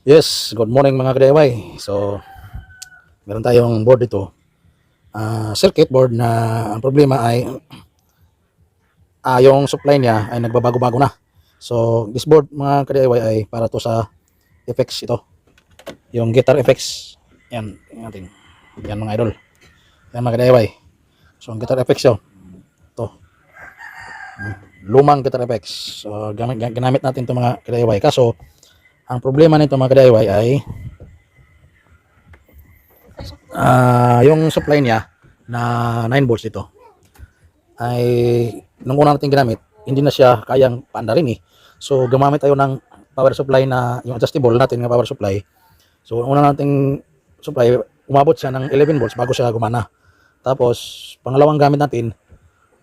Yes, good morning mga ka-DIY. So, meron tayong board dito. Circuit board na ang problema ay yung supply niya ay nagbabago-bago na. So, this board mga ka-DIY ay para to sa effects ito. Yung guitar effects. Yan, yan natin. Yan mga idol. Yan mga ka-DIY. So, ang guitar effects yun. Ito. Lumang guitar effects. So, ginamit natin ito mga ka-DIY. Kaso, ang problema nito mga ka-DIY ay yung supply niya na 9 volts ito ay nung una natin ginamit, hindi na siya kayang paandarin eh. So gumamit tayo ng power supply na yung adjustable natin ng power supply. So una nating supply, umabot siya ng 11 volts bago siya gumana. Tapos pangalawang gamit natin,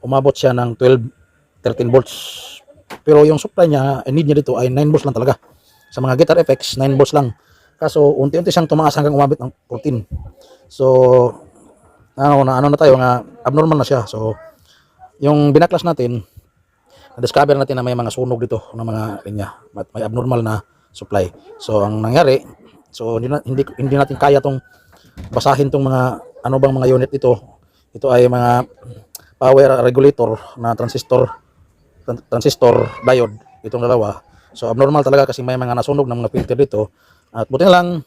umabot siya ng 12, 13 volts. Pero yung supply niya, need niya dito ay 9 volts lang talaga. Sa mga guitar effects, 9 volts lang. Kaso unti-unti siyang tumaas hanggang umabot ng 14. So ano na tayo nga abnormal na siya. So yung binaklas natin, na-discover natin na may mga sunog dito ng mga linya, may abnormal na supply. So ang nangyari, so hindi natin kaya tong basahin tong mga ano bang mga unit ito. Ito ay mga power regulator na transistor diode itong dalawa. So abnormal talaga kasi may mga nasunog ng mga filter dito. At buti na lang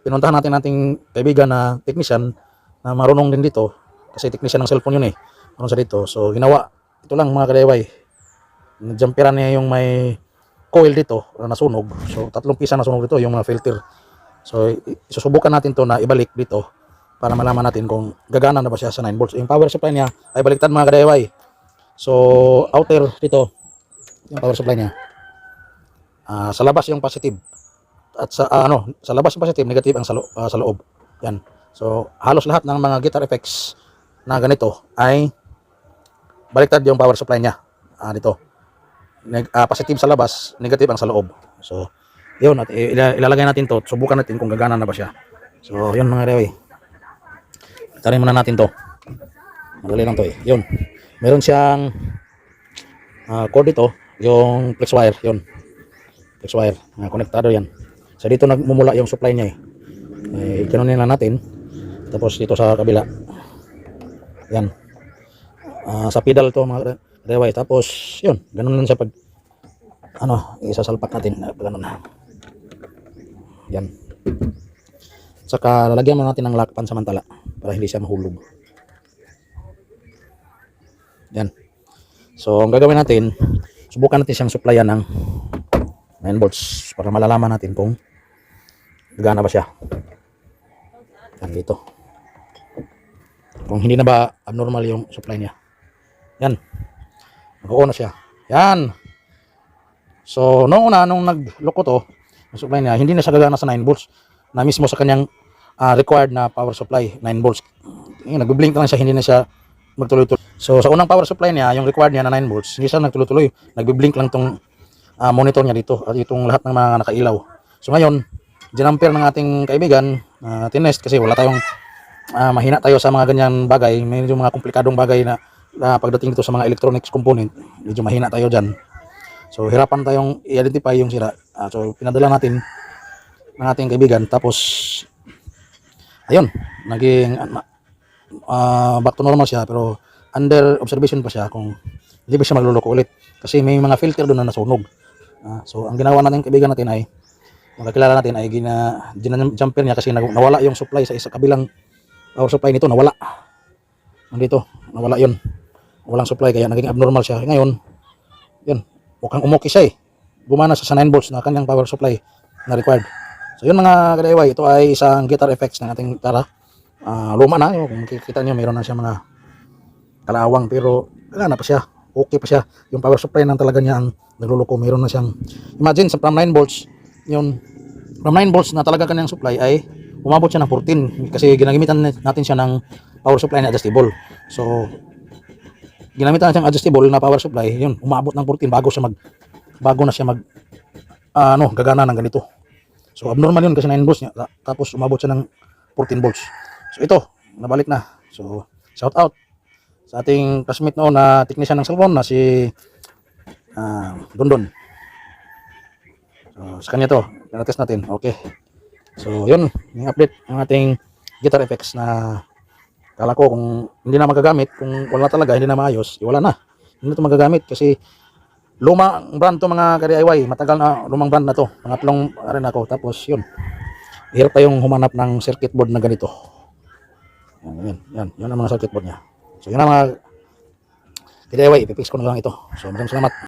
pinuntahan natin ating kaibigan na technician na marunong din dito kasi technician ng cellphone yun eh. Marunong sa dito. So ginawa ito lang mga ka-DIY. Jumperan niya yung may coil dito na nasunog. So 3 pisa nasunog dito yung mga filter. So isusubukan natin to na ibalik dito para malaman natin kung gagana na ba siya sa 9 volts. Yung power supply niya ay baliktad mga ka-DIY. So outer dito yung power supply niya. Sa labas yung positive. At sa sa labas yung positive, negative ang sa loob. Yan. So halos lahat ng mga guitar effects na ganito ay baliktad yung power supply niya. Dito. Positive sa labas, negative ang sa loob. So yun, at ilalagay natin to, subukan natin kung gagana na ba siya. So yun mga rewe. Tarin muna natin to. Madali lang to eh. Yun. Meron siyang cord dito, yung flex wire, yun. Flex wire, konektado yan. So dito nagmumula yung supply niya eh. Kinunin lang natin. Tapos dito sa kabila. Yan. Sa pedal to mga rewe. Tapos yun, ganun lang siya pag isasalpak natin. Ganun na. Yan. Saka lalagyan mo natin ng lock pansamantala para hindi siya mahulog. Yan. So ang gagawin natin, subukan natin siyang supplyan ng 9 volts para malalaman natin kung gagana ba siya. Yan dito. Kung hindi na ba abnormal yung supply niya. Yan. Nag-on na siya. Yan. So nung nagloko to, yung supply niya, hindi na siya gagana sa 9 volts na mismo sa kanyang required na power supply, 9 volts. Nagbi-blink lang siya, hindi na siya magtuloy-tuloy. So sa unang power supply niya, yung required niya na 9 volts, hindi siya nagtuloy-tuloy. Nagbi-blink lang tong monitor niya dito at itong lahat ng mga nakailaw. So ngayon, dinampere ng ating kaibigan, tinest kasi wala tayong mahina tayo sa mga ganyan bagay, medyo mga komplikadong bagay na pagdating dito sa mga electronics component, medyo mahina tayo dyan. So hirapan tayong i-identify yung sira. So pinadala natin ng ating kaibigan, tapos ayun, naging back to normal siya, pero under observation pa siya kung hindi ba siya magluloko ulit kasi may mga filter doon na nasunog. So ang ginawa natin kaibigan natin ay makakilala natin ay jumper niya kasi nawala yung supply sa isa kabilang power supply nito, nawala yun, walang supply kaya naging abnormal siya. Ngayon yun, mukhang umuki siya eh, gumana siya sa 9 volts na kanyang power supply na required. So yun mga ka-DIY, ito ay isang guitar effects ng ating gitara. Luma na, kung makikita nyo mayroon na siya mga kalawang pero gana pa siya, okay pa siya. Yung power supply nang talaga niya ang nagluloko, mayroon na siyang, imagine sa from 9 volts yun, from 9 volts na talaga kanyang supply ay umabot siya ng 14 kasi ginagamitan natin siya ng power supply na adjustable. So ginamitan natin ng adjustable na power supply, yun, umabot ng 14 bago na siya gagana ng ganito. So abnormal yun kasi 9 volts niya, tapos umabot siya ng 14 volts. So ito, nabalik na. So shout out sa ating classmate noon na technician ng cellphone na si Dondon. So sa kanya to. test natin. Okay. So, yun. Yung update ng ating guitar effects na kala ko kung hindi na magagamit, kung wala talaga, hindi na maayos, wala na. Hindi na ito magagamit kasi lumang brand to mga ka-DIY. Matagal na lumang brand na to. Pangatlong rin ako. Tapos yun. Hirap tayong humanap ng circuit board na ganito. Yan. Yan ang mga circuit board niya. So yun ang mga ka-DIY. Ipipix ko na lang ito. So maraming salamat.